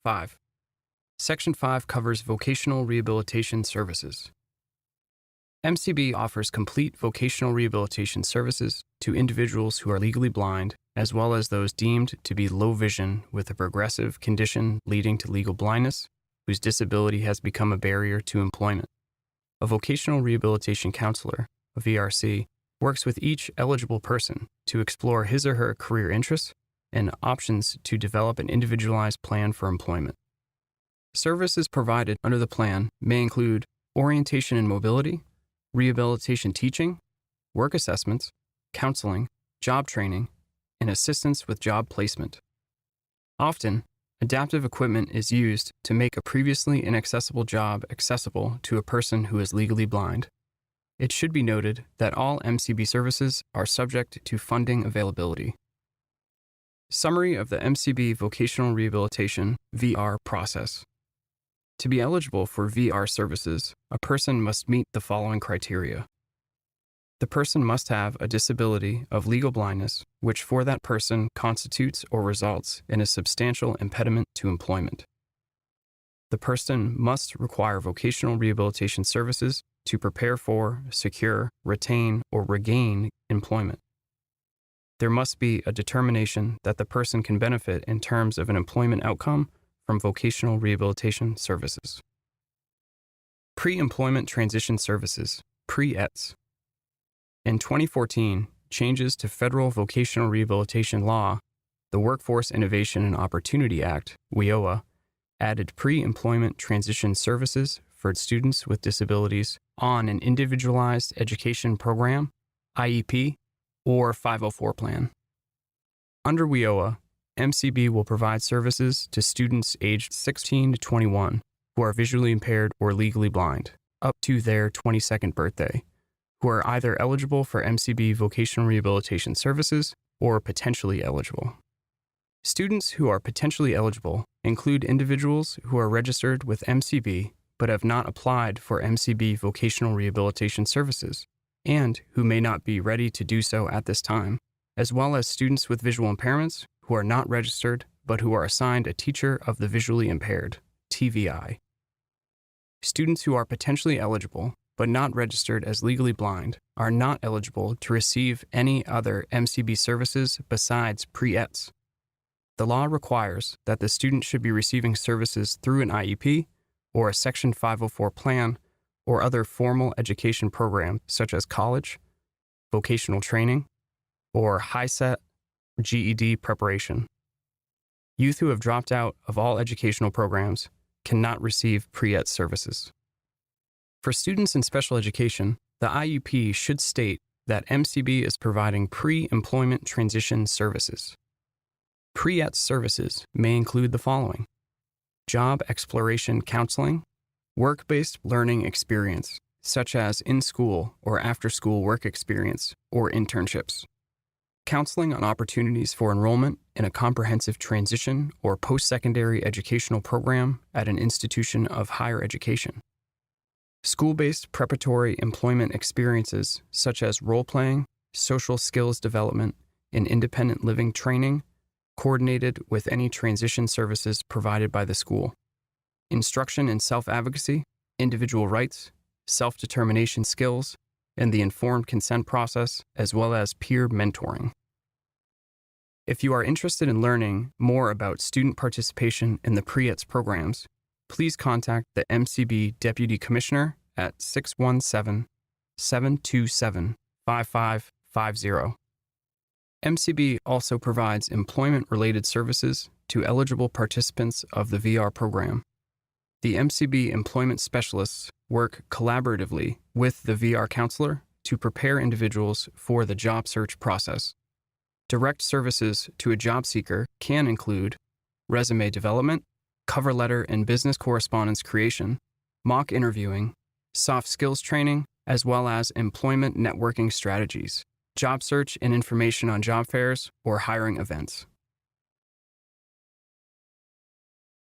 5. Section 5 covers vocational rehabilitation services. MCB offers complete vocational rehabilitation services to individuals who are legally blind, as well as those deemed to be low vision with a progressive condition leading to legal blindness, whose disability has become a barrier to employment. A vocational rehabilitation counselor, a VRC, works with each eligible person to explore his or her career interests and options to develop an individualized plan for employment. Services provided under the plan may include orientation and mobility, rehabilitation teaching, work assessments, counseling, job training, and assistance with job placement. Often, adaptive equipment is used to make a previously inaccessible job accessible to a person who is legally blind. It should be noted that all MCB services are subject to funding availability. Summary of the MCB Vocational Rehabilitation VR process. To be eligible for VR services, a person must meet the following criteria. The person must have a disability of legal blindness, which for that person constitutes or results in a substantial impediment to employment. The person must require vocational rehabilitation services to prepare for, secure, retain, or regain employment. There must be a determination that the person can benefit in terms of an employment outcome from vocational rehabilitation services. Pre-employment transition services, pre-ETS. In 2014, changes to federal vocational rehabilitation law, the Workforce Innovation and Opportunity Act, WIOA, added pre-employment transition services for students with disabilities on an individualized education program, IEP, or 504 plan. Under WIOA, MCB will provide services to students aged 16 to 21 who are visually impaired or legally blind, up to their 22nd birthday, who are either eligible for MCB vocational rehabilitation services or potentially eligible. Students who are potentially eligible include individuals who are registered with MCB but have not applied for MCB vocational rehabilitation services and who may not be ready to do so at this time, as well as students with visual impairments who are not registered but who are assigned a teacher of the visually impaired, TVI. Students who are potentially eligible but not registered as legally blind are not eligible to receive any other MCB services besides pre-ETS. The law requires that the student should be receiving services through an IEP or a Section 504 plan or other formal education program such as college, vocational training, or high-set GED preparation. Youth who have dropped out of all educational programs cannot receive pre-ETS services. For students in special education, the IEP should state that MCB is providing pre-employment transition services. Pre-ETS services may include the following: job exploration counseling, work-based learning experience, such as in-school or after-school work experience or internships, counseling on opportunities for enrollment in a comprehensive transition or post-secondary educational program at an institution of higher education, school-based preparatory employment experiences such as role-playing, social skills development, and independent living training, coordinated with any transition services provided by the school, instruction in self-advocacy, individual rights, self-determination skills, and the informed consent process, as well as peer mentoring. If you are interested in learning more about student participation in the pre-ETS programs, please contact the MCB Deputy Commissioner at 617-727-5550. MCB also provides employment-related services to eligible participants of the VR program. The MCB employment specialists work collaboratively with the VR counselor to prepare individuals for the job search process. Direct services to a job seeker can include resume development, cover letter and business correspondence creation, mock interviewing, soft skills training, as well as employment networking strategies, job search and information on job fairs or hiring events.